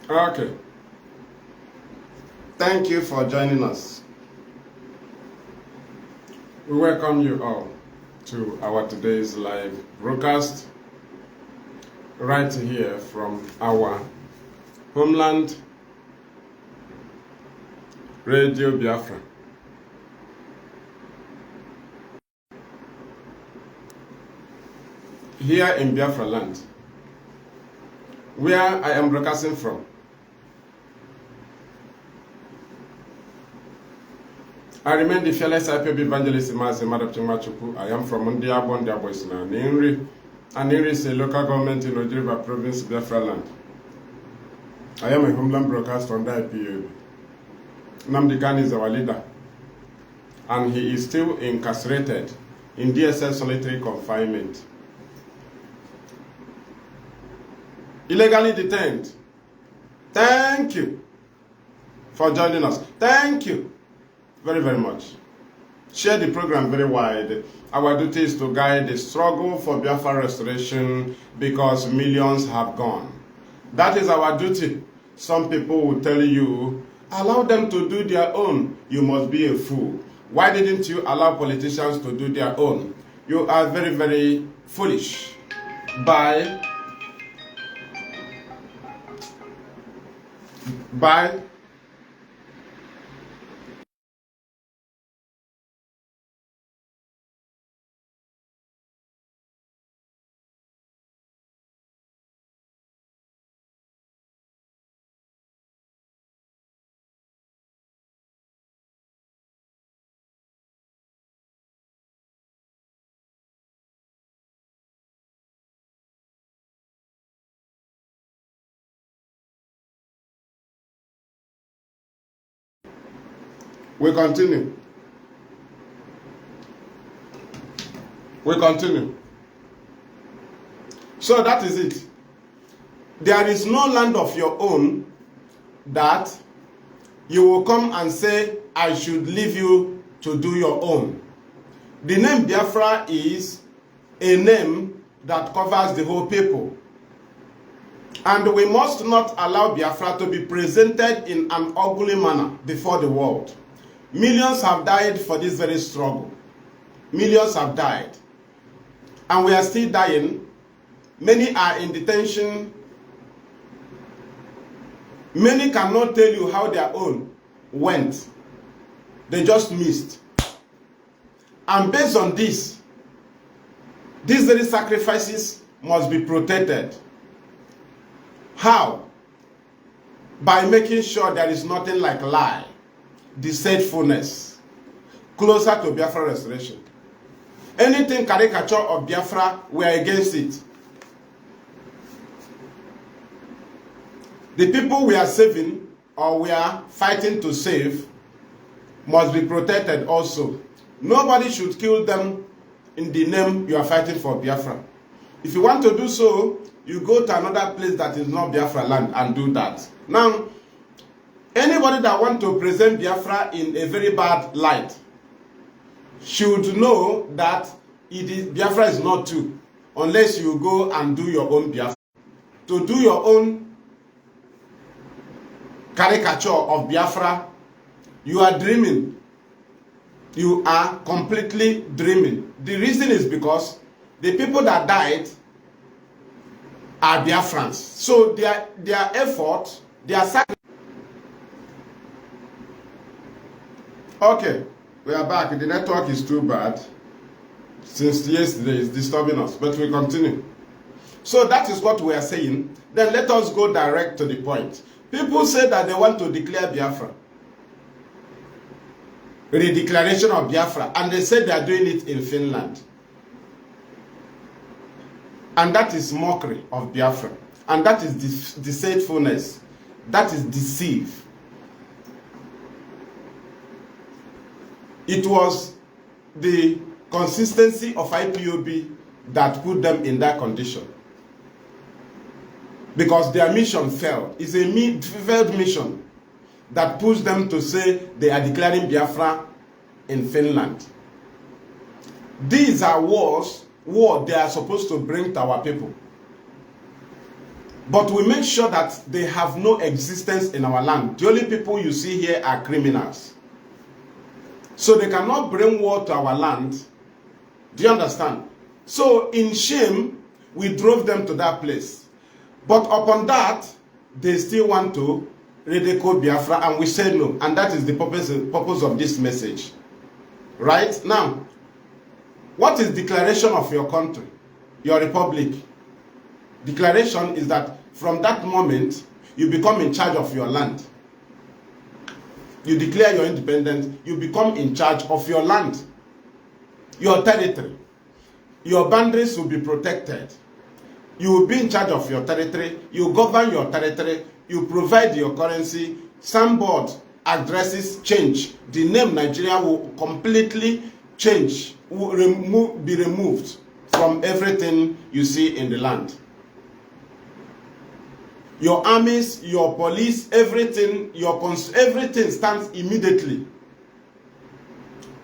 Okay. Thank you for joining us. We welcome you all to our today's live broadcast right here from our homeland, Radio Biafra. Here in Biafra land, where I am broadcasting from. I remain the fearless Ipob evangelist Mazi. I am from Ndiabo is now Nnamdi, and Nnamdi is a local government in Ojiriba province, Biafra land. I am a homeland broadcast from the Ipob. Nnamdi Kanu is our leader, and he is still incarcerated in DSS solitary confinement. Illegally detained. Thank you for joining us. Thank you very, very much. Share the program very wide. Our duty is to guide the struggle for Biafra restoration because millions have gone. That is our duty. Some people will tell you, allow them to do their own. You must be a fool. Why didn't you allow politicians to do their own? You are very, very foolish. By we continue. We continue. So that is it. There is no land of your own that you will come and say, I should leave you to do your own. The name Biafra is a name that covers the whole people. And we must not allow Biafra to be presented in an ugly manner before the world. Millions have died for this very struggle. Millions have died. And we are still dying. Many are in detention. Many cannot tell you how their own went. They just missed. And based on this, these very sacrifices must be protected. How? By making sure there is nothing like lie, deceitfulness, closer to Biafra restoration. Anything caricature of Biafra, we are against it. The people we are saving, or we are fighting to save, must be protected also. Nobody should kill them in the name you are fighting for Biafra. If you want to do so, you go to another place that is not Biafra land and do that. Now, anybody that wants to present Biafra in a very bad light should know that Biafra is not true unless you go and do your own Biafra. To do your own caricature of Biafra, you are dreaming. You are completely dreaming. The reason is because the people that died are Biafrans. So their effort, their sacrifice. Okay, we are back. The network is too bad. Since yesterday, it's disturbing us, but we continue. So that is what we are saying. Then let us go direct to the point. People say that they want to declare Biafra. The declaration of Biafra, and they say they are doing it in Finland. And that is mockery of Biafra. And that is deceitfulness. That is deceit. It was the consistency of IPOB that put them in that condition. Because their mission failed. It's a failed mission that pushed them to say they are declaring Biafra in Finland. These are wars they are supposed to bring to our people. But we make sure that they have no existence in our land. The only people you see here are criminals. So they cannot bring war to our land. Do you understand? So in shame, we drove them to that place. But upon that, they still want to ridicule Biafra, and we say no. And that is the purpose of this message. Right? Now, what is declaration of your country, your republic? Declaration is that from that moment, you become in charge of your land. You declare your independence, you become in charge of your land, your territory. Your boundaries will be protected. You will be in charge of your territory. You govern your territory. You provide your currency. Signboard addresses change. The name Nigeria will completely change, will be removed from everything you see in the land. Your armies, your police, everything, everything stands immediately.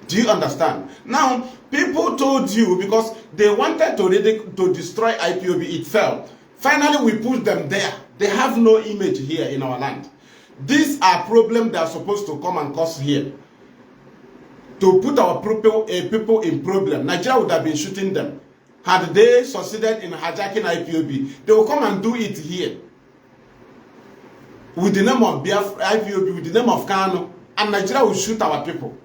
Do you understand? Now, people told you because they wanted to destroy Ipob, it failed. Finally, we put them there. They have no image here in our land. These are problems that are supposed to come and cause here. To put our people in problem. Nigeria would have been shooting them. Had they succeeded in hijacking Ipob, they will come and do it here. With the name of Biafra, Ipob, with the name of Kanu, and Nigeria will shoot our people.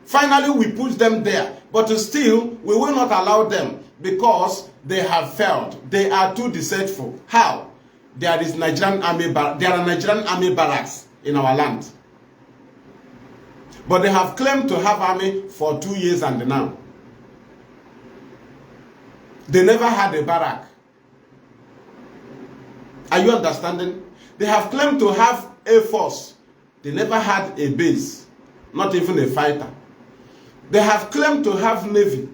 Finally, we put them there, but still, we will not allow them because they have failed. They are too deceitful. How? There are Nigerian army barracks in our land. But they have claimed to have army for 2 years and now. They never had a barrack. Are you understanding? They have claimed to have a force. They never had a base, not even a fighter. They have claimed to have navy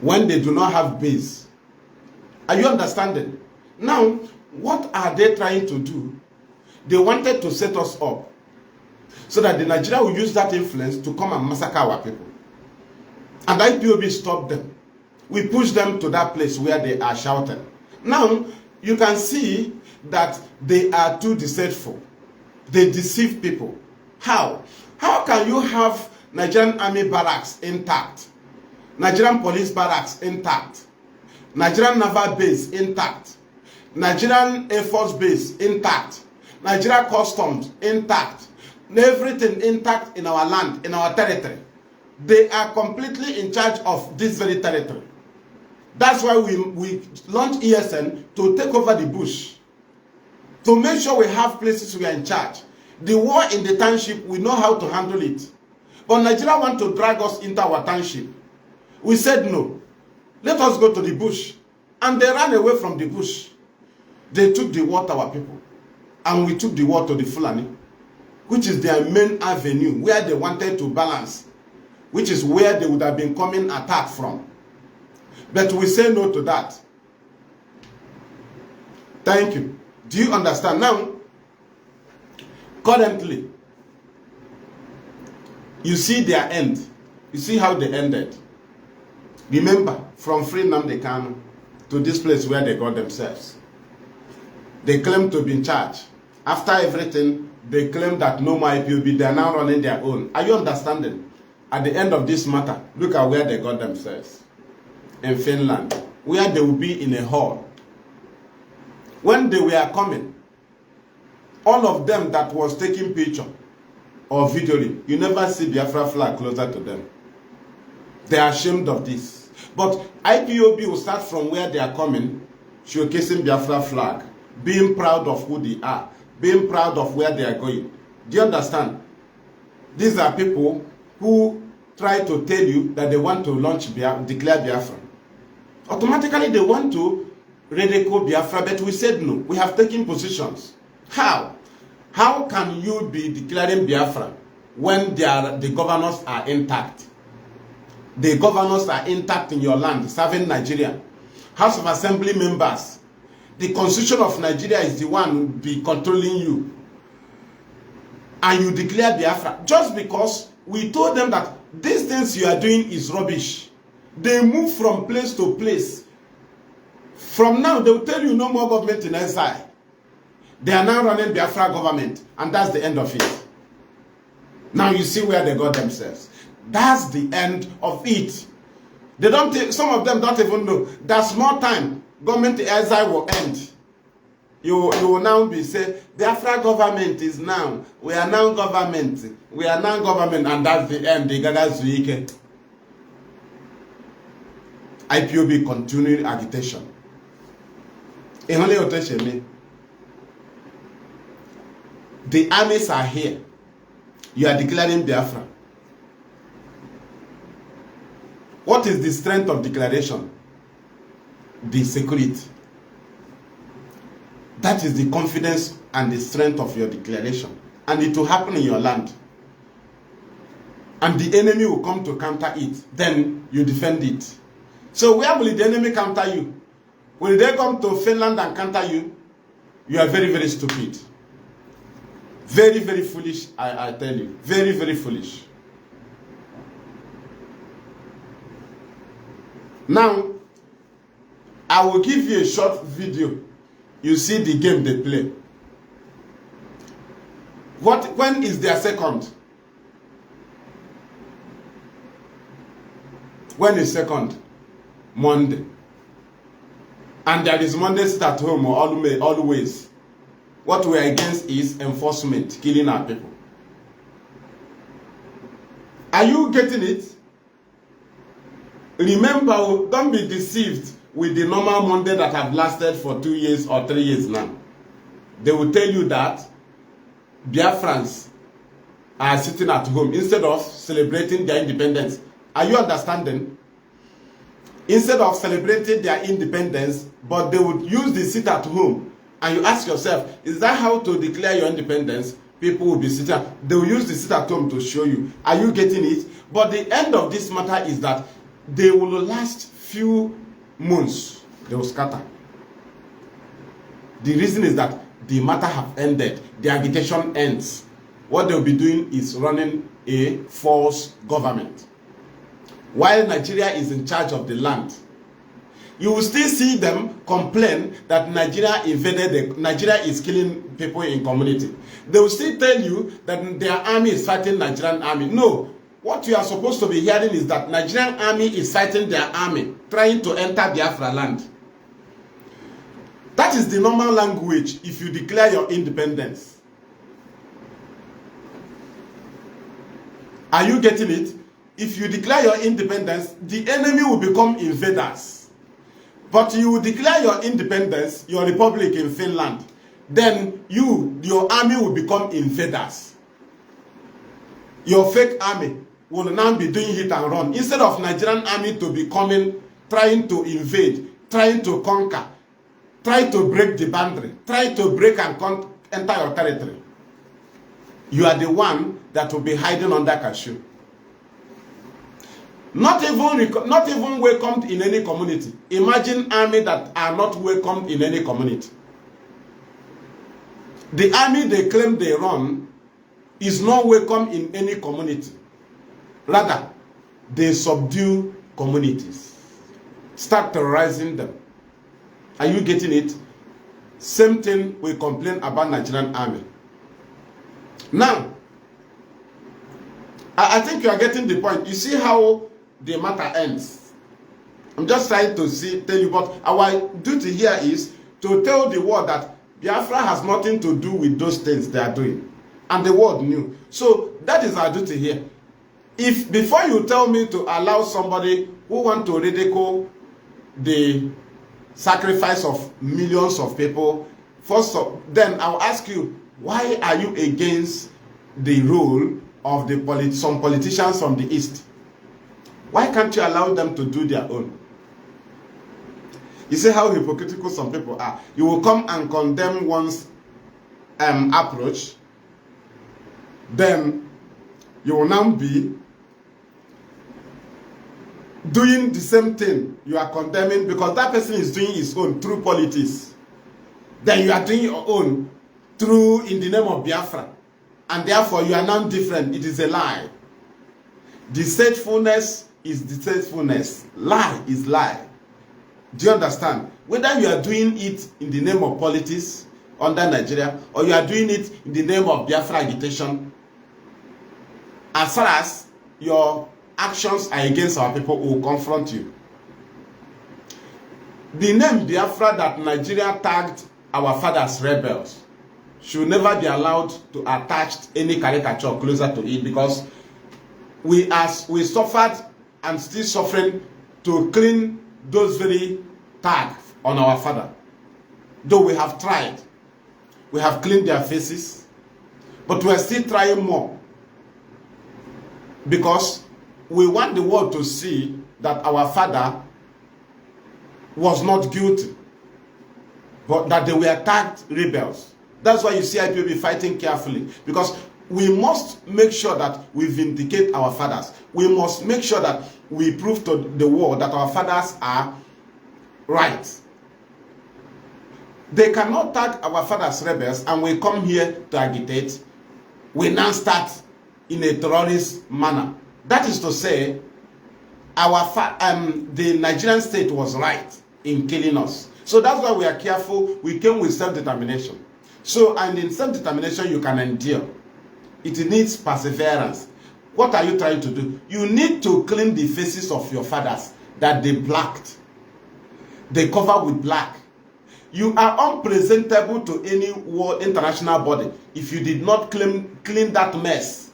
when they do not have base. Are you understanding? Now, what are they trying to do? They wanted to set us up so that the Nigeria will use that influence to come and massacre our people. And Ipob stopped them. We pushed them to that place where they are shouting. Now, you can see that they are too deceitful. They deceive people. How? How can you have Nigerian army barracks intact, Nigerian police barracks intact, Nigerian naval base intact, Nigerian Air Force base intact, Nigerian customs intact, everything intact in our land, in our territory? They are completely in charge of this very territory. That's why we launched ESN to take over the bush, to make sure we have places we are in charge. The war in the township, we know how to handle it. But Nigeria want to drag us into our township. We said no. Let us go to the bush. And they ran away from the bush. They took the war to our people. And we took the war to the Fulani, which is their main avenue, where they wanted to balance, which is where they would have been coming attack from. But we say no to that. Thank you. Do you understand? Now, currently, you see their end. You see how they ended. Remember, from free Nnamdi Kanu to this place where they got themselves. They claim to be in charge. After everything, they claim that no more Ipob, they are now running their own. Are you understanding? At the end of this matter, look at where they got themselves. In Finland, where they will be in a hall. When they were coming, all of them that was taking picture or videoing, you never see Biafra flag closer to them. They are ashamed of this. But Ipob will start from where they are coming, showcasing Biafra flag, being proud of who they are, being proud of where they are going. Do you understand? These are people who try to tell you that they want to declare Biafra. Automatically they want to ridicule Biafra, but we said no. We have taken positions. How? How can you be declaring Biafra when the governors are intact? The governors are intact in your land, serving Nigeria. House of Assembly members. The constitution of Nigeria is the one who will be controlling you. And you declare Biafra just because we told them that these things you are doing is rubbish. They move from place to place. From now, they will tell you no more government in exile. They are now running Biafra government, and that's the end of it. Now you see where they got themselves. That's the end of it. They don't. Some of them don't even know that small time government exile will end. You will now be say Biafra government is now. We are now government. We are now government, and that's the end. The Gaga Zuike. Ipob continuing agitation. The armies are here. You are declaring Biafra. What is the strength of declaration? The security. That is the confidence and the strength of your declaration. And it will happen in your land. And the enemy will come to counter it. Then you defend it. So where will the enemy counter you? Will they come to Finland and counter you? You are very, very stupid. Very, very foolish, I tell you. Very, very foolish. Now, I will give you a short video. You see the game they play. When is their second? When is second? Monday. And there is Monday sit at home always. What we are against is enforcement, killing our people. Are you getting it? Remember, don't be deceived with the normal Monday that have lasted for 2 years or 3 years now. They will tell you that Biafrans are sitting at home instead of celebrating their independence. Are you understanding? Instead of celebrating their independence, but they would use the sit at home. And you ask yourself, is that how to declare your independence? People will be sitting. They will use the sit at home to show you. Are you getting it? But the end of this matter is that they will last few months. They will scatter. The reason is that the matter have ended. The agitation ends. What they will be doing is running a false government. While Nigeria is in charge of the land, you will still see them complain that Nigeria is killing people in community. They will still tell you that their army is fighting Nigerian army. No. What you are supposed to be hearing is that Nigerian army is fighting their army, trying to enter Biafra land. That is the normal language if you declare your independence. Are you getting it? If you declare your independence, the enemy will become invaders. But you will declare your independence, your republic in Finland, then your army will become invaders. Your fake army will now be doing hit and run. Instead of Nigerian army to be coming, trying to invade, trying to conquer, try to break the boundary, try to break and enter your territory. You are the one that will be hiding under cashew. Not even welcomed in any community. Imagine army that are not welcomed in any community. The army they claim they run is not welcome in any community. Rather, they subdue communities. Start terrorizing them. Are you getting it? Same thing we complain about Nigerian army. Now, I think you are getting the point. You see how the matter ends. I'm just trying to tell you, but our duty here is to tell the world that Biafra has nothing to do with those things they are doing. And the world knew. So that is our duty here. If before you tell me to allow somebody who want to ridicule the sacrifice of millions of people, then I'll ask you, why are you against the rule of some politicians from the East? Why can't you allow them to do their own? You see how hypocritical some people are. You will come and condemn one's approach. Then you will now be doing the same thing you are condemning because that person is doing his own through politics. Then you are doing your own in the name of Biafra. And therefore you are now different. It is a lie. Deceitfulness is deceitfulness. Lie is lie. Do you understand? Whether you are doing it in the name of politics under Nigeria, or you are doing it in the name of Biafra agitation, as far as your actions are against our people, we will confront you. The name Biafra that Nigeria tagged our fathers rebels should never be allowed to attach any caricature closer to it, because we suffered and still suffering to clean those very tags on our father. Though we have tried, we have cleaned their faces, but we are still trying more, because we want the world to see that our father was not guilty, but that they were tagged rebels. That's why you see IPOB fighting carefully, because we must make sure that we vindicate our fathers. We must make sure that we prove to the world that our fathers are right. They cannot tag our fathers rebels and we come here to agitate. We now start in a terrorist manner. That is to say, the Nigerian state was right in killing us. So that's why we are careful. We came with self-determination. So, and in self-determination, you can endure. It needs perseverance. What are you trying to do? You need to clean the faces of your fathers that they blacked. They cover with black. You are unpresentable to any world international body if you did not clean that mess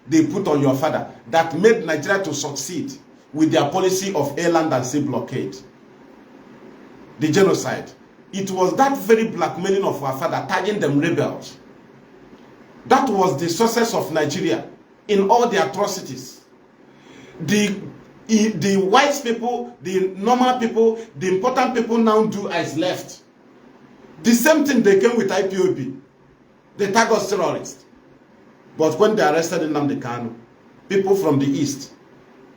they put on your father that made Nigeria to succeed with their policy of air, land, and sea blockade. The genocide. It was that very blackmailing of our father, tagging them rebels. That was the success of Nigeria in all the atrocities. The white people, the normal people, the important people now do as left. The same thing they came with IPOB. They tag us terrorists. But when they arrested Nnamdi Kanu, people from the east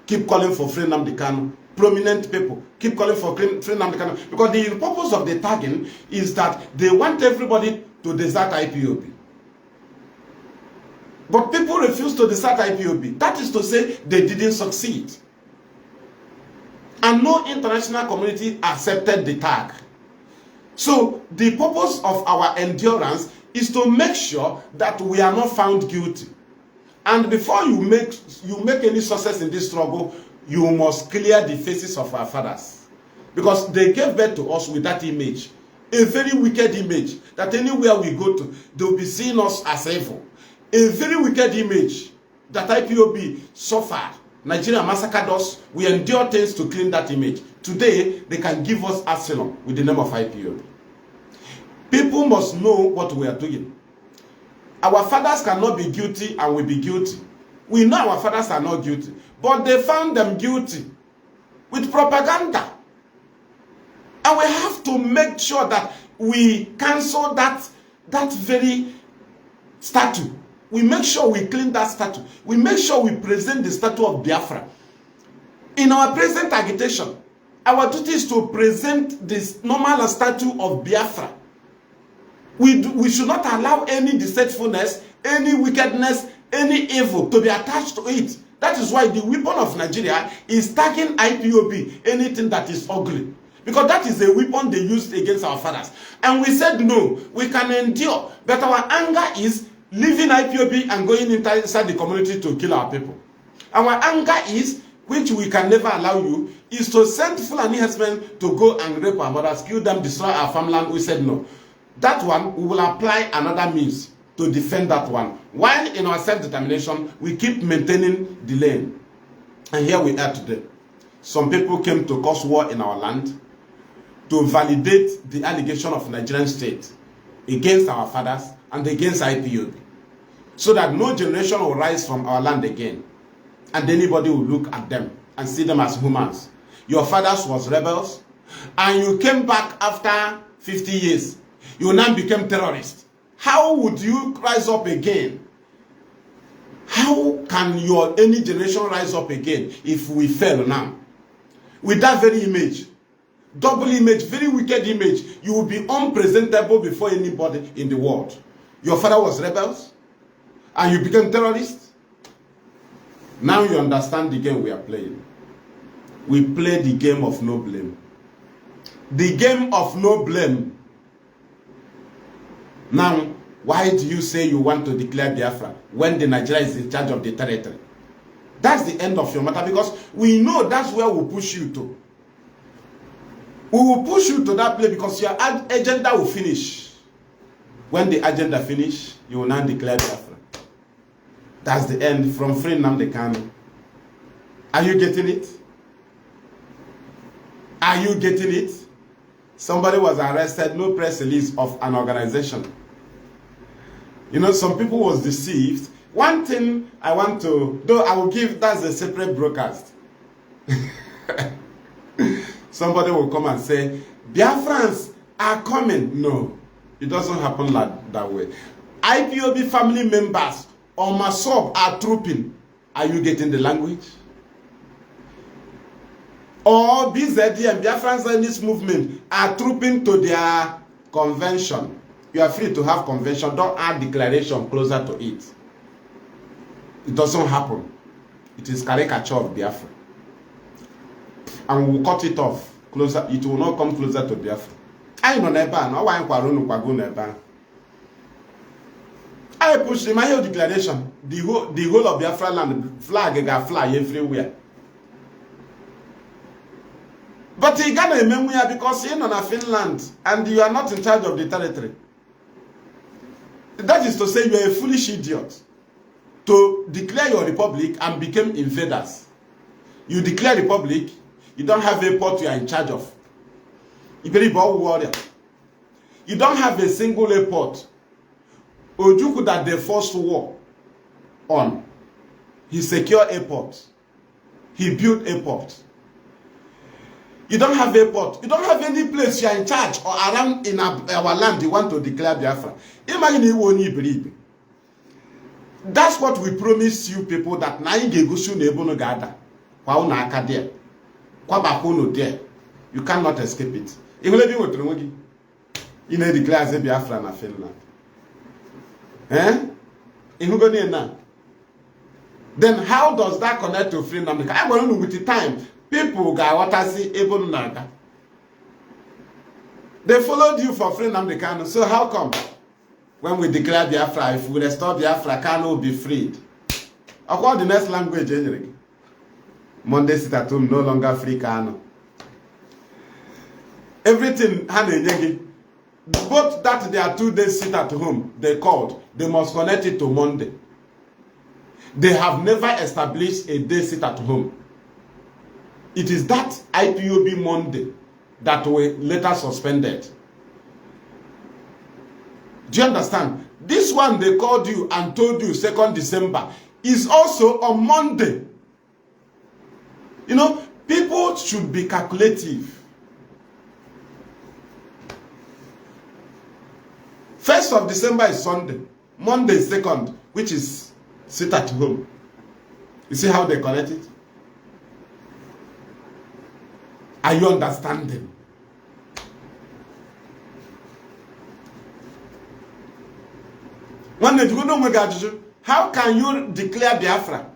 keep calling for free Nnamdi Kanu. Prominent people keep calling for free Nnamdi Kanu. Because the purpose of the tagging is that they want everybody to desert IPOB. But people refuse to desert IPOB. That is to say, they didn't succeed. And no international community accepted the tag. So the purpose of our endurance is to make sure that we are not found guilty. And before you make any success in this struggle, you must clear the faces of our fathers. Because they gave birth to us with that image. A very wicked image that anywhere we go to, they'll be seeing us as evil. A very wicked image that IPOB suffered. Nigeria massacred us. We endure things to clean that image. Today, they can give us asylum with the name of IPOB. People must know what we are doing. Our fathers cannot be guilty and we be guilty. We know our fathers are not guilty, but they found them guilty with propaganda. And we have to make sure that we cancel that very statue. We make sure we clean that statue. We make sure we present the statue of Biafra. In our present agitation, our duty is to present this normal statue of Biafra. We should not allow any deceitfulness, any wickedness, any evil to be attached to it. That is why the weapon of Nigeria is tagging IPOB, anything that is ugly. Because that is a weapon they used against our fathers. And we said no, we can endure. But our anger is leaving IPOB and going inside the community to kill our people. Our anger is, which we can never allow you, is to send Fulani herdsmen to go and rape our mothers, kill them, destroy our farmland. We said no. That one, we will apply another means to defend that one. While in our self-determination, we keep maintaining the lane. And here we are today. Some people came to cause war in our land to validate the allegation of Nigerian state against our fathers and against IPOB, so that no generation will rise from our land again, and anybody will look at them and see them as humans. Your fathers was rebels, and you came back after 50 years. You now became terrorists. How would you rise up again? How can any generation rise up again if we fail now? With that very image, double image, very wicked image, you will be unpresentable before anybody in the world. Your father was rebels, and you became terrorists. Now you understand the game we are playing. We play the game of no blame. The game of no blame. Now, why do you say you want to declare Biafra when the Nigeria is in charge of the territory? That's the end of your matter, because we know that's where we'll push you to. We will push you to that place because your agenda will finish. When the agenda finish, you will now declare Biafra. That's the end from free Nnamdi Kanu. Are you getting it? Are you getting it? Somebody was arrested, no press release of an organization. You know, some people was deceived. One thing I want to, though I will give, that's a separate broadcast. Somebody will come and say, Biafrans are coming. No, it doesn't happen like that way. IPOB family members or Masop are trooping. Are you getting the language? Or BZD and Biafrans in this movement are trooping to their convention. You are free to have convention. Don't add declaration closer to it. It doesn't happen. It is caricature of Biafra. And we'll cut it off closer. It will not come closer to Biafra. I know never. No one kwago never. I push the Mayo declaration. The whole of Biafra land flag ga fly everywhere. But you got a memory because you're in Finland and you are not in charge of the territory. That is to say you are a foolish idiot to declare your republic and become invaders. You declare republic, you don't have a port you are in charge of. You don't have a single airport. Ojuku that they forced war on. He secured airport. He built airport. You don't have airport. You don't have any place you are in charge or around in our land you want to declare Biafra. Imagine you won't believe. That's what we promise you people, that na ingegusu nebono gada. Kwa una akadia. Kwa bakono there. You cannot escape it. Ihule bi wotromogi. Ine declare as Biafra na Finland. Ihugo ni na. Then how does that connect to free Nnamdi? I want to know with the time. People got what I see able naga. They followed you for free Nnamdi Kanu. So how come when we declare Biafra, if we restore Biafra, Kanu will be freed? Across the next language, anyway. Monday sit at home, no longer free Kanu. Everything both that they are 2 days sit at home, they called, they must connect it to Monday. They have never established a day sit at home. It is that IPOB Monday that were later suspended. Do you understand? This one they called you and told you 2nd December is also on Monday. You know, people should be calculative. 1st of December is Sunday. Monday is 2nd, which is sit at home. You see how they connect it? Are you understanding? How can you declare Biafra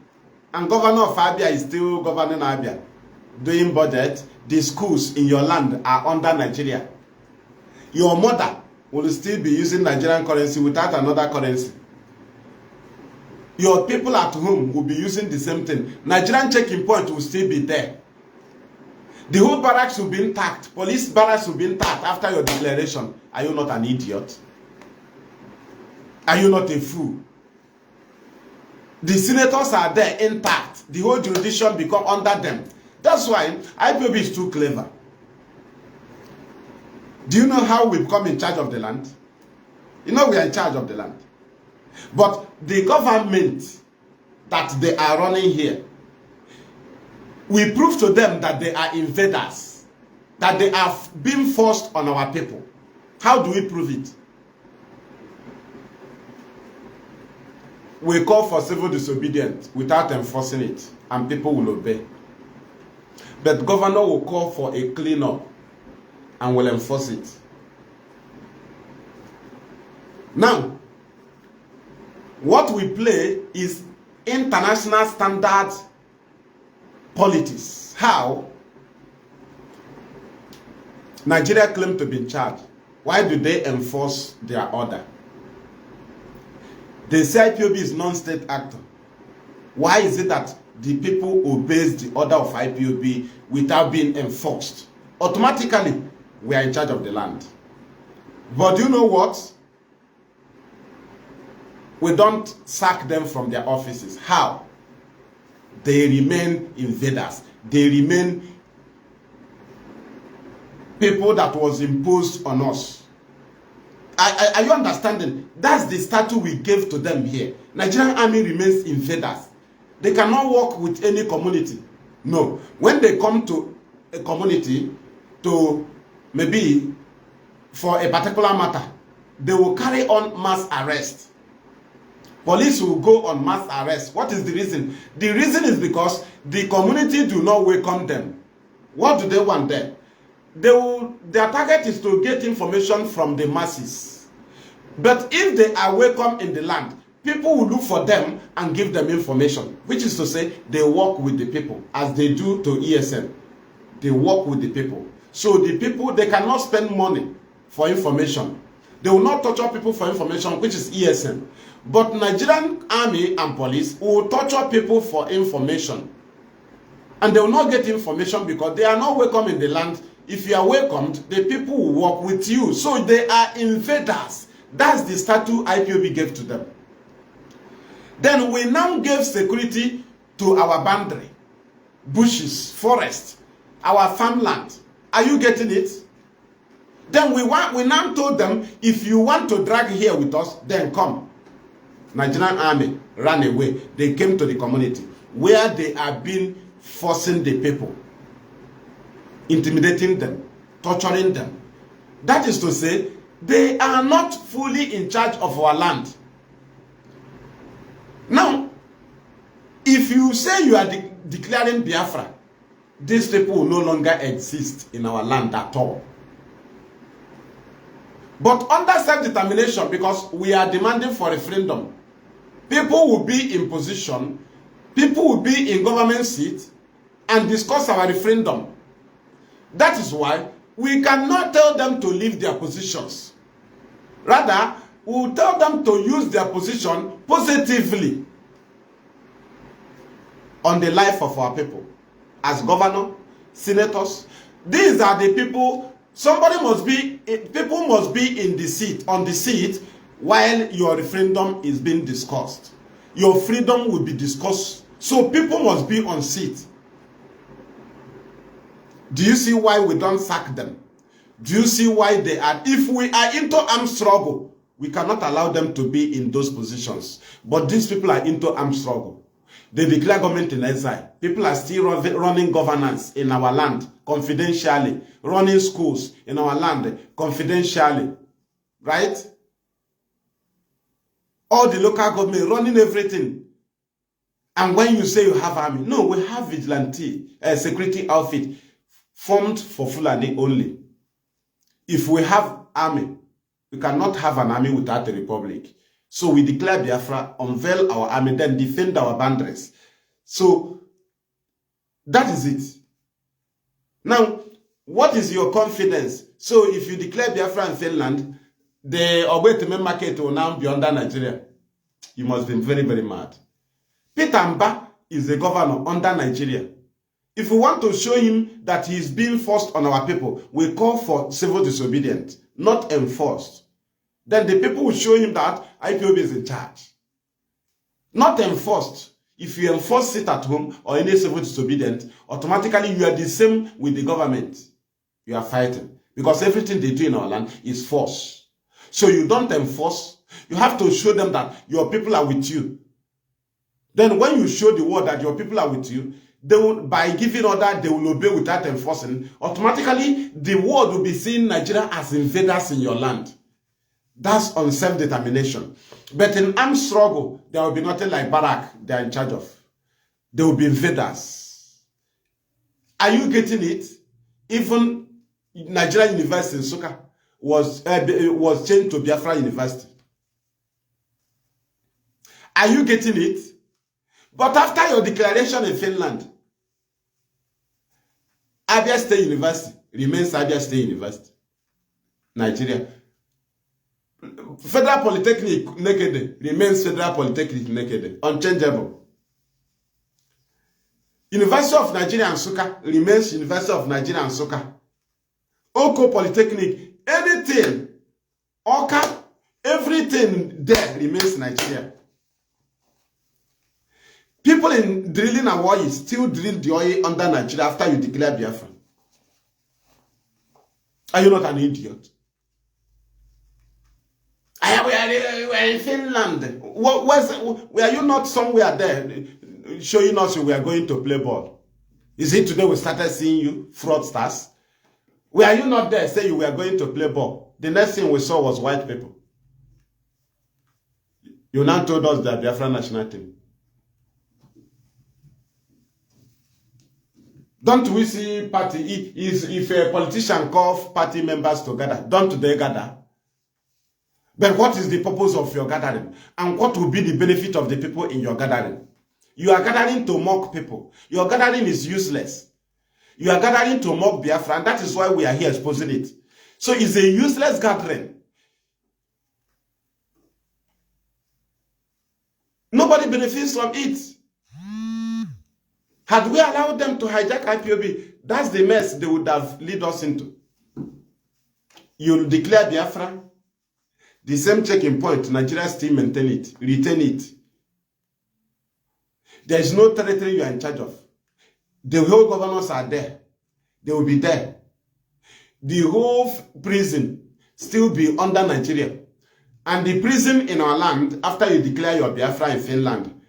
and governor of Abia is still governing Abia, doing budget? The schools in your land are under Nigeria. Your mother will still be using Nigerian currency without another currency. Your people at home will be using the same thing. Nigerian checking point will still be there. The whole barracks will be intact. Police barracks will be intact after your declaration. Are you not an idiot? Are you not a fool? The senators are there intact. The whole jurisdiction become under them. That's why IPOB is too clever. Do you know how we become in charge of the land? You know we are in charge of the land. But the government that they are running here, we prove to them that they are invaders, that they have been forced on our people. How do we prove it? We call for civil disobedience without enforcing it, and people will obey. But governor will call for a cleanup and will enforce it. Now, what we play is international standard politics. How? Nigeria claim to be in charge. Why do they enforce their order? They say IPOB is non-state actor. Why is it that the people obeys the order of IPOB without being enforced? Automatically, we are in charge of the land. But do you know what? We don't sack them from their offices. How? They remain invaders. They remain people that was imposed on us. Are you understanding? That's the status we gave to them here. Nigerian army remains invaders. They cannot work with any community. No. When they come to a community to maybe for a particular matter, they will carry on mass arrest. Police will go on mass arrest. What is the reason? The reason is because the community do not welcome them. What do they want there? Their target is to get information from the masses. But if they are welcome in the land, people will look for them and give them information, which is to say they work with the people as they do to ESN. They work with the people. So the people, they cannot spend money for information. They will not torture people for information, which is ESN. But Nigerian army and police will torture people for information. And they will not get information because they are not welcome in the land. If you are welcomed, the people will work with you. So they are invaders. That's the status IPOB gave to them. Then we now gave security to our boundary, bushes, forests, our farmland. Are you getting it? Then we now told them, if you want to drag here with us, then come. Nigerian army ran away. They came to the community where they have been forcing the people, intimidating them, torturing them. That is to say, they are not fully in charge of our land. Now, if you say you are declaring Biafra, these people will no longer exist in our land at all. But under self-determination, because we are demanding for referendum, people will be in position, people will be in government seat and discuss our referendum. That is why we cannot tell them to leave their positions. Rather, we will tell them to use their position positively on the life of our people. As governor, senators, these are the people. People must be in the seat, on the seat, while your referendum is being discussed. Your freedom will be discussed. So people must be on seat. Do you see why we don't sack them? Do you see why they are? If we are into armed struggle, we cannot allow them to be in those positions. But these people are into armed struggle. They declare government in exile. People are still running governance in our land confidentially, running schools in our land confidentially, right? All the local government running everything. And when you say you have army, no, we have vigilante, security outfit formed for Fulani only. If we have army, we cannot have an army without a republic. So we declare Biafra, unveil our army, then defend our boundaries. So that is it. Now, what is your confidence? So if you declare Biafra in Finland, the Ogbetime market will now be under Nigeria. You must be very, very mad. Peter Mba is the governor under Nigeria. If we want to show him that he is being forced on our people, we call for civil disobedience, not enforced. Then the people will show him that IPOB is in charge. Not enforced. If you enforce sit at home or any civil disobedience, automatically you are the same with the government. You are fighting. Because everything they do in our land is force. So you don't enforce. You have to show them that your people are with you. Then when you show the world that your people are with you, they will, by giving order, they will obey without enforcing. Automatically, the world will be seeing Nigeria as invaders in your land. That's on self-determination. But in armed struggle, there will be nothing like Barak they are in charge of. They will be invaders. Are you getting it? Even Nigeria University in Nsukka was changed to Biafra University. Are you getting it? But after your declaration in Finland, Abia State University remains Abia State University, Nigeria. Federal Polytechnic Nekede remains Federal Polytechnic Nekede, unchangeable. University of Nigeria and Nsukka remains University of Nigeria and Nsukka. Oko Polytechnic, anything, Oka, everything there remains Nigeria. People in drilling and oil still drill the oil under Nigeria after you declare Biafra. Are you not an idiot? We are in Finland. Were you not somewhere there showing us we are going to play ball? Is it today we started seeing you, fraudsters? Were you not there saying you were going to play ball? The next thing we saw was white people. You now told us that Biafra national team. Don't we see party, if a politician calls party members together, don't they gather? But what is the purpose of your gathering? And what will be the benefit of the people in your gathering? You are gathering to mock people. Your gathering is useless. You are gathering to mock Biafra, and that is why we are here exposing it. So it's a useless gathering. Nobody benefits from it. Had we allowed them to hijack IPOB, that's the mess they would have led us into. You declare Biafra, the same checking point, Nigeria still maintain it, retain it. There is no territory you are in charge of. The whole governors are there. They will be there. The whole prison still be under Nigeria. And the prison in our land, after you declare your Biafra in Finland,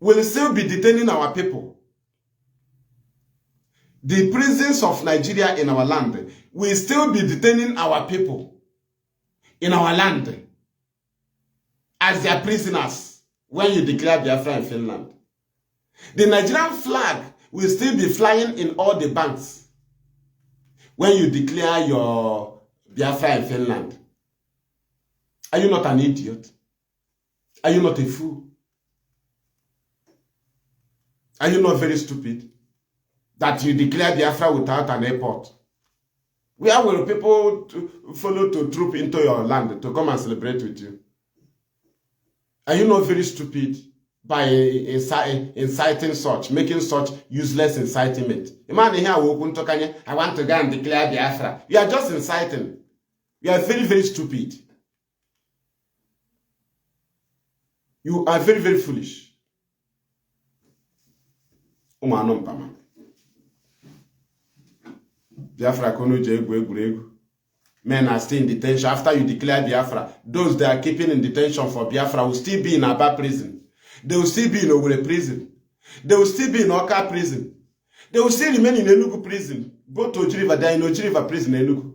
will still be detaining our people. The prisons of Nigeria in our land will still be detaining our people in our land as their prisoners when you declare Biafra in Finland. The Nigerian flag will still be flying in all the banks when you declare your Biafra in Finland. Are you not an idiot? Are you not a fool? Are you not very stupid that you declare Biafra without an airport? Where will people follow to troop into your land to come and celebrate with you? Are you not very stupid by inciting such, making such useless incitement? I want to go and declare Biafra. You are just inciting. You are very, very stupid. You are very, very foolish. Biafra Kanu Jegu. Men are still in detention after you declare Biafra. Those that are keeping in detention for Biafra will still be in Aba prison. They will still be in Owerri prison. They will still be in Oka prison. They will still remain in Enugu prison. Go to Ojiriva, they are in Ojiriva prison, Enugu.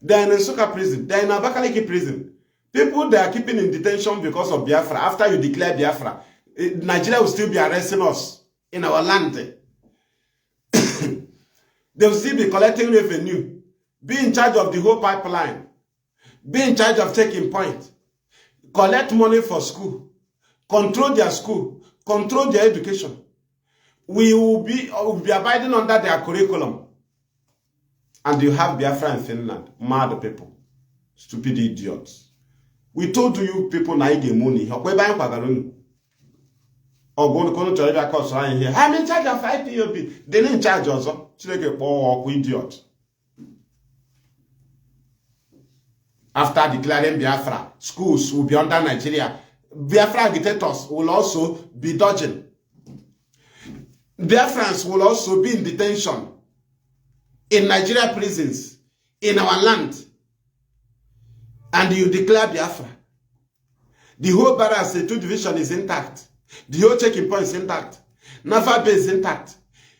They are in Nsukka prison. They are in Abakaliki prison. People that are keeping in detention because of Biafra, after you declare Biafra, Nigeria will still be arresting us in our land. They will still be collecting revenue, be in charge of the whole pipeline, be in charge of taking point, collect money for school, control their school, control their education. We will be abiding under their curriculum. And you have Biafra in Finland. Mad people. Stupid idiots. We told you people na get money. I'm in charge of IPOB. They're in charge also. Idiot. After declaring Biafra, schools will be under Nigeria. Biafra agitators will also be dodging. Biafrans will also be in detention in Nigeria prisons, in our land. And you declare Biafra. The whole Barras 2 division is intact. The whole checking point is intact. Naval base is intact.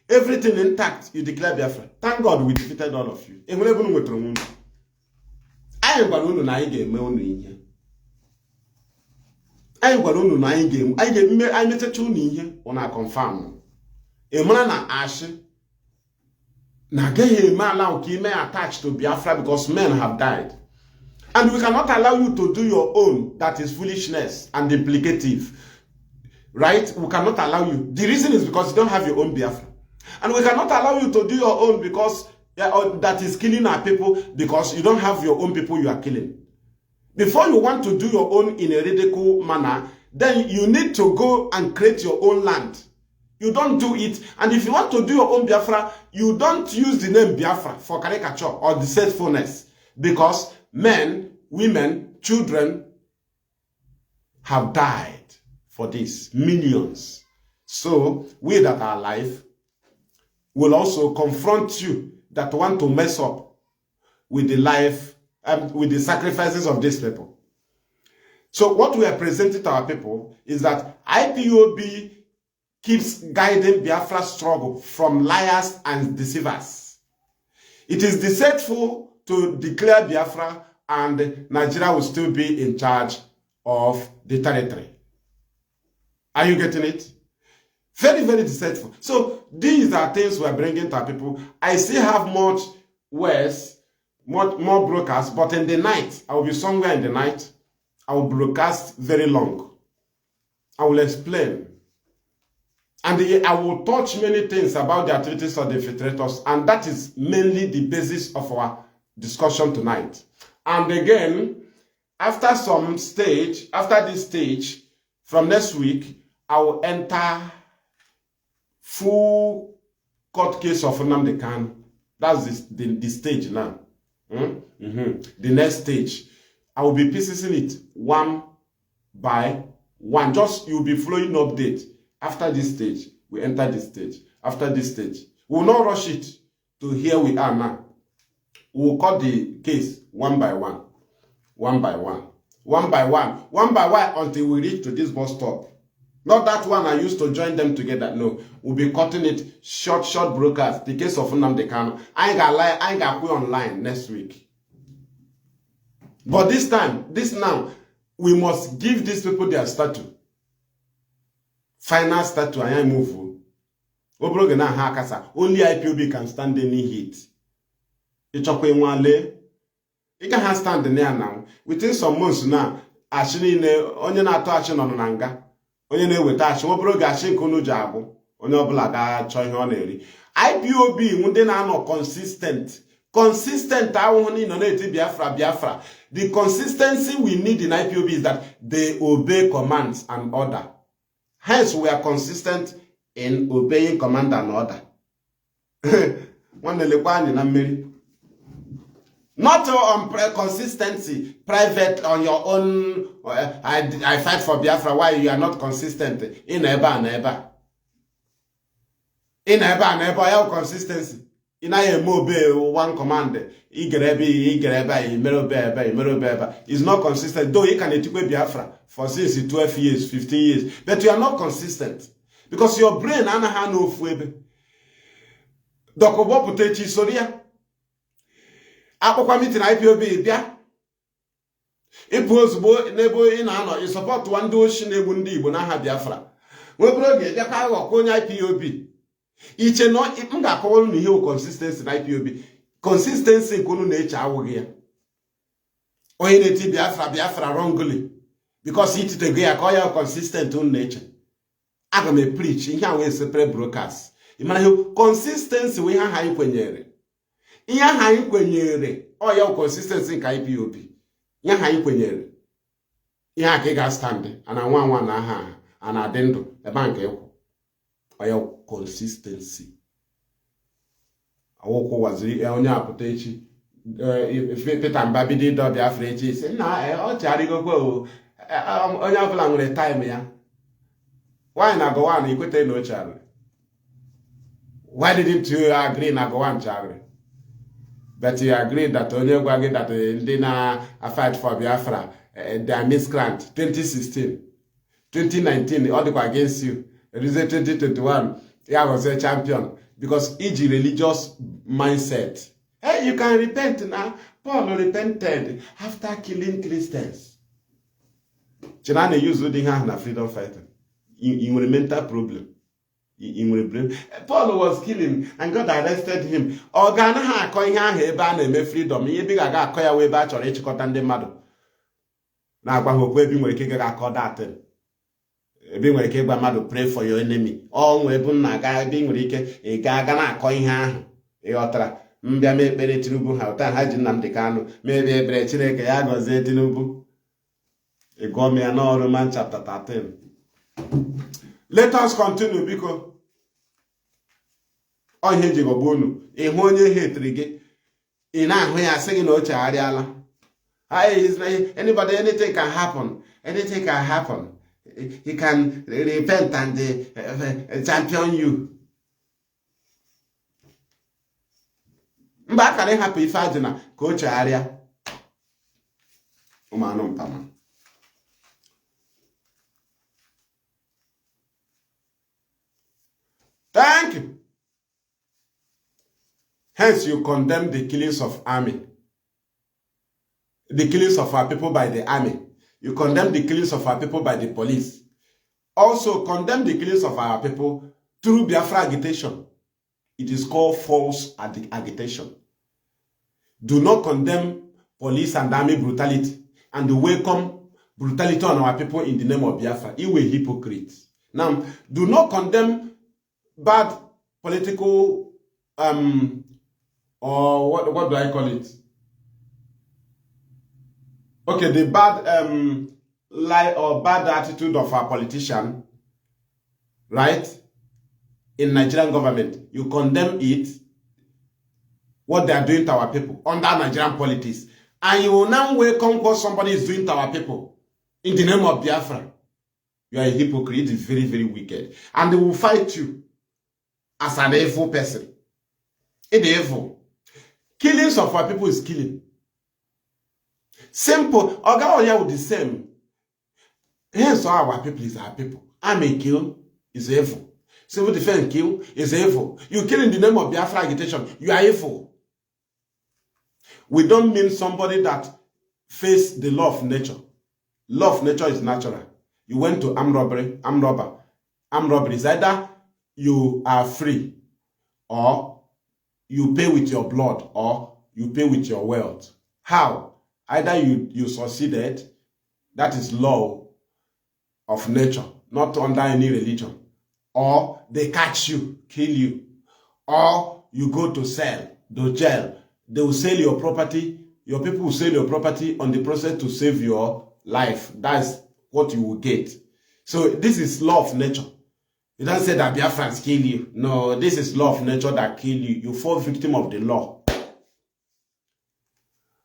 Everything intact. You declare Biafra. Thank God we defeated all of you. I am going to confirm. A man ash na get man attached to Biafra because men have died. And we cannot allow you to do your own. That is foolishness and implicative. Right? We cannot allow you. The reason is because you don't have your own Biafra. And we cannot allow you to do your own because Yeah, or that is killing our people because you don't have your own people you are killing. Before you want to do your own in a radical manner, then you need to go and create your own land. You don't do it. And if you want to do your own Biafra, you don't use the name Biafra for caricature or deceitfulness. Because men, women, children have died for this. Millions. So, we that are alive will also confront you that want to mess up with the life and with the sacrifices of these people. So what we are presenting to our people is that IPOB keeps guiding Biafra's struggle from liars and deceivers. It is deceitful to declare Biafra and Nigeria will still be in charge of the territory. Are you getting it? Very, very deceitful. So these are things we're bringing to our people. I still have much worse, more broadcasts, but in the night, I will be somewhere in the night. I will broadcast very long. I will explain. And I will touch many things about the activities of the infiltrators, and that is mainly the basis of our discussion tonight. And again, after this stage, from next week, I will enter full court case of Nnamdi Kanu. That's the stage now. The next stage. I will be piecing it one by one. Just you'll be flowing update. After this stage, we enter this stage. After this stage, we will not rush it to here we are now. We will cut the case one by one. One by one. One by one. One by one until we reach to this bus stop. Not that one I used to join them together. No, we'll be cutting it short broadcast. The case of Nnamdi Kanu. I ain't gonna lie, I ain't gonna put online next week. But this now, we must give these people their statue. Final statue, I am move. Only IPOB can stand any heat. You can stand there now. Within some months now, actually, onye na-atọ achị nọ na nga. Onye na-eweta achị, nwebụrụ ga-achị nke unu ji abụ. Onye ọbụla ga-achọ ihe ọ na-eri. IPOB ndị na-anọ consistent. Consistent ahụhụ nọ na-eti Biafra. The consistency we need in IPOB is that they obey commands and order. Hence, we are consistent in obeying command and order. Not on consistency, private on your own. I fight for Biafra. Why you are not consistent in Eba and Eba? In Eba and Eba, your consistency. In I obey one command. Is not consistent. Though you can educate Biafra for since 12 years, 15 years, but you are not consistent because your brain anaha no fuebe. Dokobo putechi soria. Akpọkwa meeting IPOB bịa. Ịpụ ozugbo n'ebe ị na-anọ ị support ndị oshi na-egbu ndị Igbo n'aha Biafra. Nwebụrụ oge bịakwa aghọkwa onye IPOB. Iche nọ m ga-akọwa unu ihe consistency na IPOB. Consistency nke unu na-eche awụghị ya. Onye na-eti Biafra wrongly because ititego ya ka ọ ya consistent unu na-eche. Aga m preach ihe a wee separate broadcast. Ị mara ihe consistency wee ha anyị kwenyere. Ihe ha anyị kwenyere ọ ya consistency nke IPOB. Ihe ha anyị kwenyere. Ihe a ka ị ga-stand ana nwa na aha ana adị ndụ ebe a nke ịkwụ. Ọ ya consistency. Awụkwụ waziri onye apụta echi Peter Mbabidi dọ Biafra echi sị na ọ chagharịgokwa onye ọbụla nwere time ya. Why na Gowan ikwete na ochari? Why didn't you agree na Gowan chagharị? But you agreed that onye gwa gị that ndị na fight for Biafra they are miscreant 2016 2019 all dịkwa against you. Result 2021 I was a champion because iji religious mindset. Hey, you can repent now. Paul repented after killing Christians. Chinane use the hand na freedom fighter. In a mental problem. In a brain. Paul was killing and God arrested him. Organa ha akọ ihe ahụ ebe a na-eme freedom. Ihe bi ga akọ ya wee ebe a chọrọ ịchịkọta ndị mmadụ. Na-agwa ha okwu ebe nwere ike ga-akọ datin. Ebe nwere ike ịgwa mmadụ pray for your enemy. Ọ nwee bụ na aga ebe nwere ike ị ga na-akọ ihe ahụ. Ịghọtara. mbịa mekpere Tinubu ha ụta ha ji Nnamdi Kanu mebie ekpere Chineke ya gọzie Tinubu. Igomia Romans chapter 13. Let us continue because on here Jigobunu, a honey hatred. In a way, I say no chariala. Anybody, anything can happen. Anything can happen. He can repent and champion you. Back and happy Fajina, coach area. Umanum Pama. Thank you. Hence, you condemn the killings of army. The killings of our people by the army. You condemn the killings of our people by the police. Also, condemn the killings of our people through Biafra agitation. It is called false agitation. Do not condemn police and army brutality and welcome brutality on our people in the name of Biafra. You were hypocrites. Now, do not condemn bad political or what do I call it? Okay, the bad lie or bad attitude of our politician, right? In Nigerian government, you condemn it, what they are doing to our people under Nigerian politics, and you will now welcome what somebody is doing to our people in the name of Biafra. You are a hypocrite. It is very, very wicked, and they will fight you as an evil person. It is evil. Killings of our people is killing. Simple. Oga with the same. Hence, our people is our people. Army kill is evil. Civil defense kill is evil. You kill in the name of Biafra agitation. You are evil. We don't mean somebody that face the law of nature. Law of nature is natural. You went to armed robbery. Armed robbery is either you are free or you pay with your blood or you pay with your wealth. How? Either you succeeded, that is law of nature, not under any religion, or they catch you, kill you, or you go to jail. They will sell your property. Your people will sell your property on the process to save your life. That's what you will get. So this is law of nature. You don't say that Biafrans kill you. No, this is law of nature that kill you. You fall victim of the law.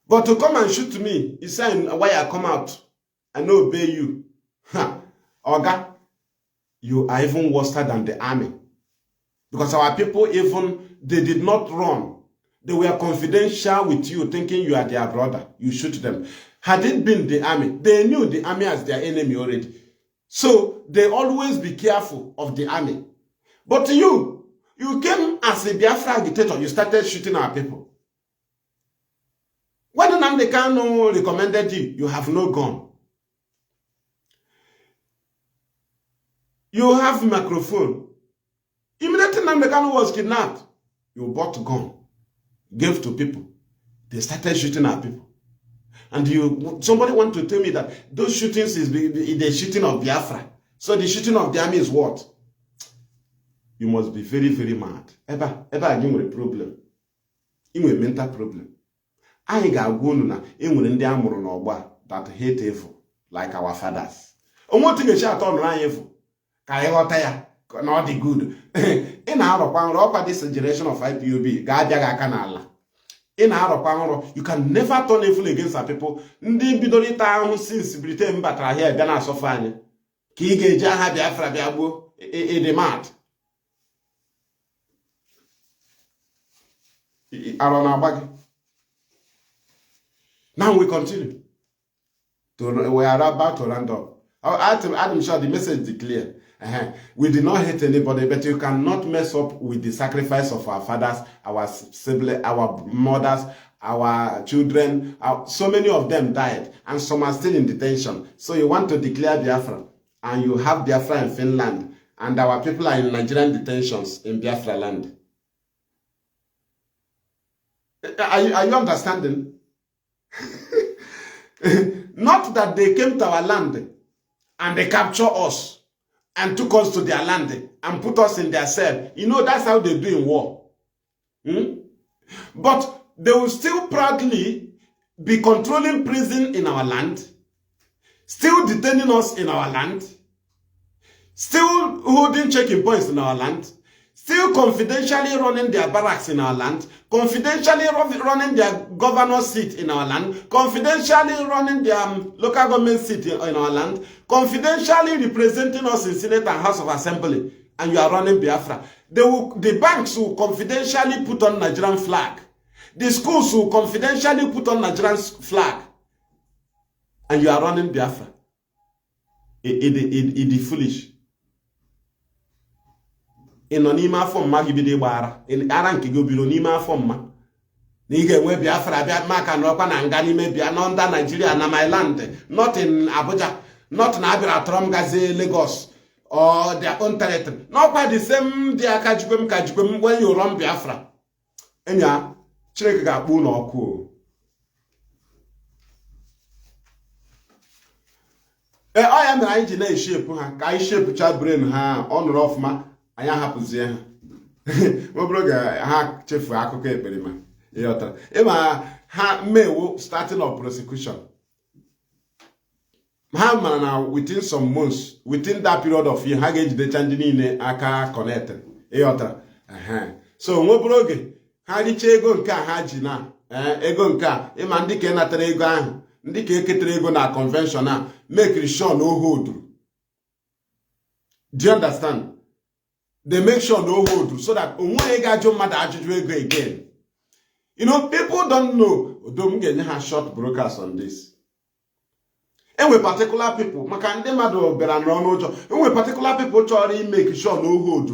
But to come and shoot me, it's saying why I come out and not obey you. Oga, you are even worse than the army. Because our people they did not run. They were confidential with you, thinking you are their brother. You shoot them. Had it been the army, they knew the army as their enemy already. So they always be careful of the army. But you came as a Biafra agitator. You started shooting our people. When Nnamdi Kanu recommended you, you have no gun. You have microphone. Immediately Nnamdi Kanu was kidnapped. You bought a gun, gave to people. They started shooting at people. And somebody want to tell me that those shootings is the shooting of Biafra. So the shooting of the army is what? You must be very, very mad. Ever you have a problem. You have a mental problem. I ga-agwa unu na enwere ndị amụrụ n'ọgba that hate evil like our fathers. Onwoti ga-echi atọ nụrụ anyị evil ka anyị ghọta ya na ọ dị good. Ị na-arọkwa nrọ ọkwa this generation of IPOB ga-abịa gị aka n'ala. Ị na-arọkwa nrọ, you can never turn evil against our people. Ndị bidoro ịta ahụ since Britain batara here bịa na-asọfe anyị ka ị ga-eji aha Biafra bịa gbuo ịdị mad. Arọ na-agba gị. Now we continue. We are about to round up. I'm sure the message is clear. We did not hate anybody, but you cannot mess up with the sacrifice of our fathers, our siblings, our mothers, our children. So many of them died, and some are still in detention. So you want to declare Biafra, and you have Biafra in Finland, and our people are in Nigerian detentions in Biafra land. Are you understanding? Not that they came to our land and they captured us and took us to their land and put us in their cell. You know, that's how they do in war. But they will still proudly be controlling prison in our land, still detaining us in our land, still holding checking points in our land, still confidentially running their barracks in our land, confidentially running their governor's seat in our land, confidentially running their local government seat in our land, confidentially representing us in Senate and House of Assembly, and you are running Biafra. The banks will confidentially put on Nigerian flag. The schools will confidentially put on Nigerian flag. And you are running Biafra. It is foolish. In n'ime afọ mma gị bido gbara ara nke gị obiro n'ime afọ mma na ị ga-enwe Biafra bịa maka na ọkwa na nga n'ime bịa nọ nda Nigeria na my land, not in Abuja, not na abịara atọrọ gazie Lagos or their own territory. N'ọkwa the same dị aka jikwem when you run Biafra. Enya Chineke ga-akpụ ụlọ ọkụ. Ọ ya mere anyị ji na-eshepu ha ka anyị shepucha brain ha ọ nụrụ ọfụma. Anya hapụzie ha nwebụrụ ga ha chefu akụkọ ekperima ịghọtara ịma ha mewo starting of prosecution ha mara na within some months, within that period of year, ha ga-ejidecha ndị niile aka connect ịghọtara so nwebụrụ oge ha richa ego nke a ha ji na ego nke a ịma ndị ka natara ego ahụ ndị ka eketara ego na convention a make sure no hold. Do you understand? They make sure no hold so that again. You know, people don't know. Don't get short brokers on this. And with particular people, and with particular people try to make sure no hold.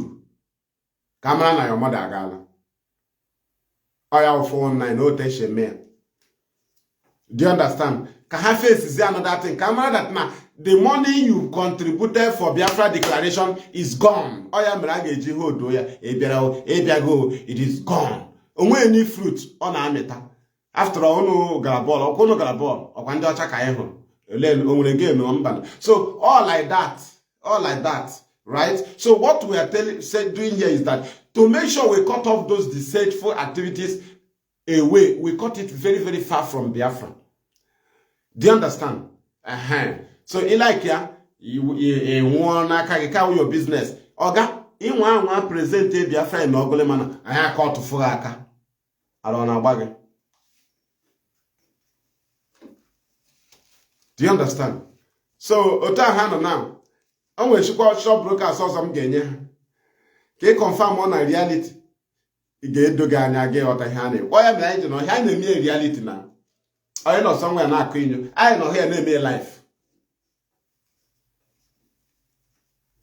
Camera na your mother gala. Oya phone na no tension me. Do you understand? Kaha face is another thing. Camera that na the money you contributed for Biafra declaration is gone. Oya merageji hodo ya ebiago it is gone. Onwe any fruit on ameta. After all, no garabol, okono garabol, or ndị ọcha ka anyị hụrụ. Elen onwere game no mban. So all like that, right? So what we are doing here is that to make sure we cut off those deceitful activities away, we cut it very, very far from Biafra. Do you understand? So in like you wanna carry your business. Oga, in one present Biafra in Ogolemana, I have called to Furaka. I don't know about it. Do you understand? So Otahano now. I'm when she called shop broker saw some gain. Can confirm on a reality. You get Dogana gay or Tahani. Why am I to know? I know me reality now. I know somewhere not queen you. I know here name me life.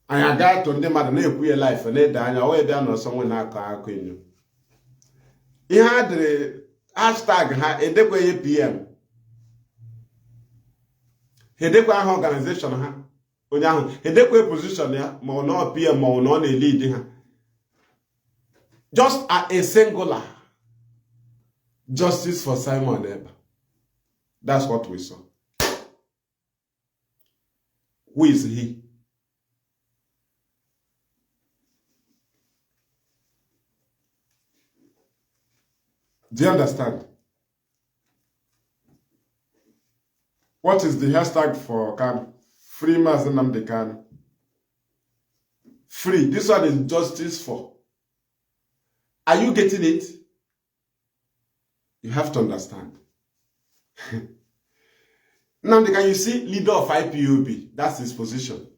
I got to them at a life and they die away down or somewhere not queen you. He had the hashtag a day PM. He did one organization, he did a position there, more no PM, more no lead. Just a singular justice for Simon Eba. That's what we saw. Who is he? Do you understand? What is the hashtag for Kanu? Free Mazi Nnamdi Kanu. Free. This one is justice for. Are you getting it? You have to understand. Nnamdi, can you see leader of IPOB? That's his position.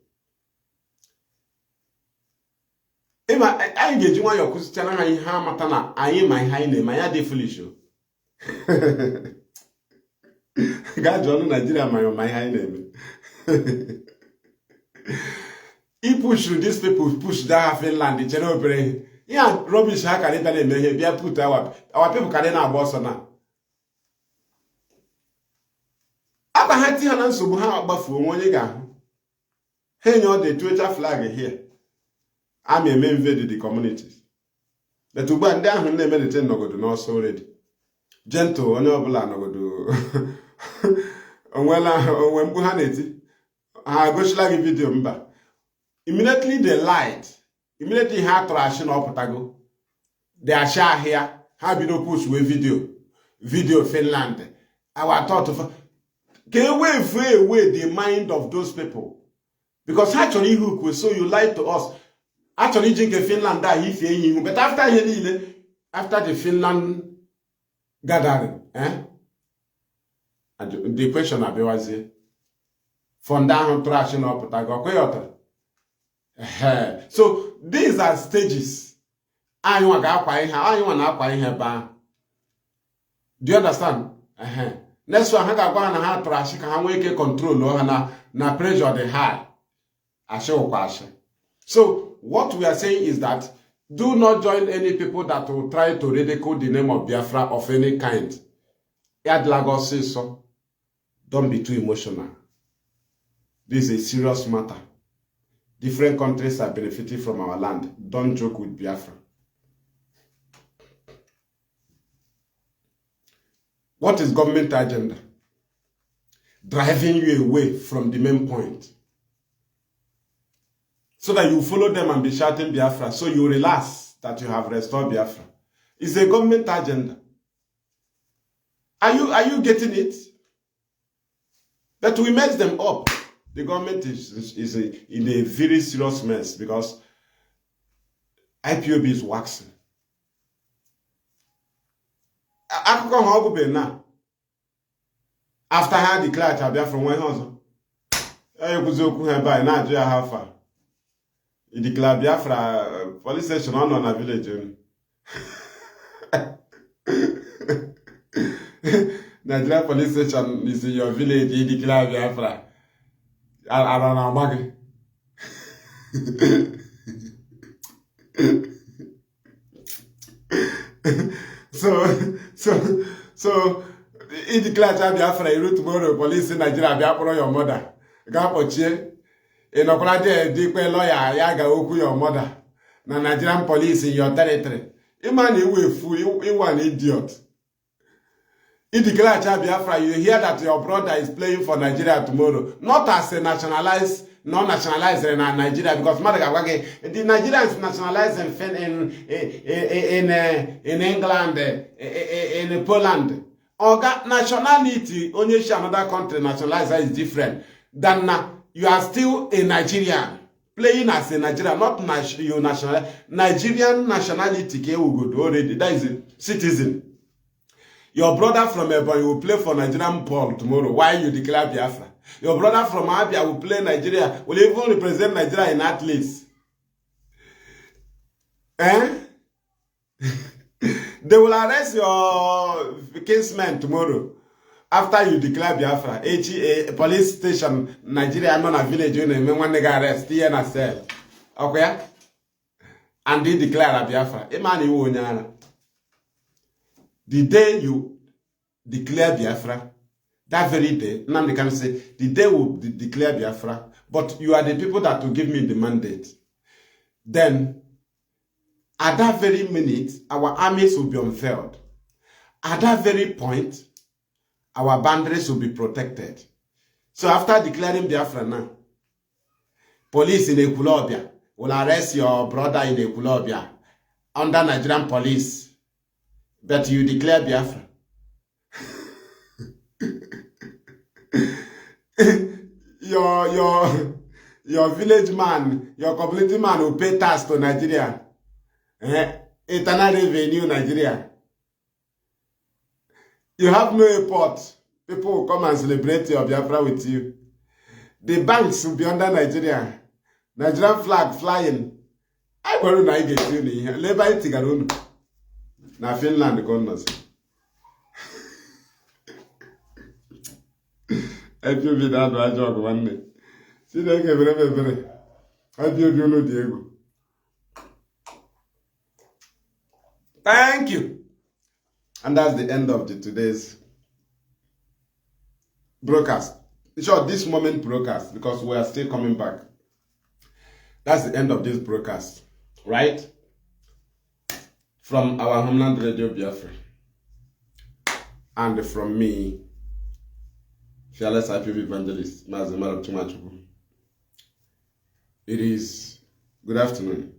I engage one your question. I matana. I am my high name. I am the foolish. God, John Nigeria, my high name. He push these people push that Finland. The general brain. Yeah, rubbish. How can it be? Be put our people can now boss now. Aba hati hanan subu ha agbafu onye ga. Hey, no, the Twitter flag here. I'm a main invaded the communities. The two band down they meditate no go do not so ready. Gentle, honorable no go do. When Buhaneti, I go slag video mba. Immediately they lied. Immediately had trashing up Potago. They are share here. How we don't push with video Finland. Our thought of can we free away the mind of those people? Because actually who so you lied to us. Actually drink Finland that he but after the Finland gathering, and the question was from down trash up so these are stages. Do you understand? Next one, I go and have trash can we control na pressure the high. So what we are saying is that do not join any people that will try to ridicule the name of Biafra of any kind. Yad Lagos says so. Don't be too emotional. This is a serious matter. Different countries are benefiting from our land. Don't joke with Biafra. What is government agenda? Driving you away from the main point. So that you follow them and be shouting Biafra. So you relax that you have restored Biafra. It's a government agenda. Are you getting it? That we mess them up. The government is in a very serious mess because Ipob is waxing. After I declared Biafra from one house, he declared Biafra police station on a village. Nigeria police station is in your village. He declared Biafra. I don't know. So he declared Biafra. He wrote tomorrow police in Nigeria Biafra your mother. Gapoche. In Oklahoma, declare lawyer Yaga Oku your mother. Na Nigerian police in your territory. Imani you fool. You an idiot. He declared Biafra. You hear that your brother is playing for Nigeria tomorrow, not as a nationalized, non-nationalized in Nigeria, because the Nigerians nationalized in England, in Poland. Or nationality, only another country nationalized is different than you are still a Nigerian, playing as a Nigerian, not your national Nigerian nationality. Already, that is a citizen. Your brother from Ebonyi will play for Nigerian ball tomorrow. Why you declare Biafra? Your brother from Abia will play Nigeria, will even represent Nigeria in athletes. They will arrest your kinsmen tomorrow after you declare Biafra. A police station, Nigeria, not a village, you know, when they get arrested, here and cell. Okay? And they declare Biafra. The day you declare Biafra, that very day, Nnamdi can say, the day will declare Biafra, but you are the people that will give me the mandate. Then, at that very minute, our armies will be unfurled. At that very point, our boundaries will be protected. So after declaring Biafra now, police in Ekulobia will arrest your brother in Ekulobia under Nigerian police. But you declare Biafra. your village man, your community man will pay tax to Nigeria. Eternal revenue Nigeria. You have no airport. People will come and celebrate your Biafra with you. The banks will be under Nigeria. Nigerian flag flying. I want to get you here. Labor Tigarun. Na Finland governors. If you be that right job one day. See they get very. I do you know Diego. Thank you. And that's the end of today's broadcast. Sure, this moment broadcast, because we are still coming back. That's the end of this broadcast, right? From our homeland radio Biafra. And from me, fearless Ipob evangelist, Mazi. It is good afternoon.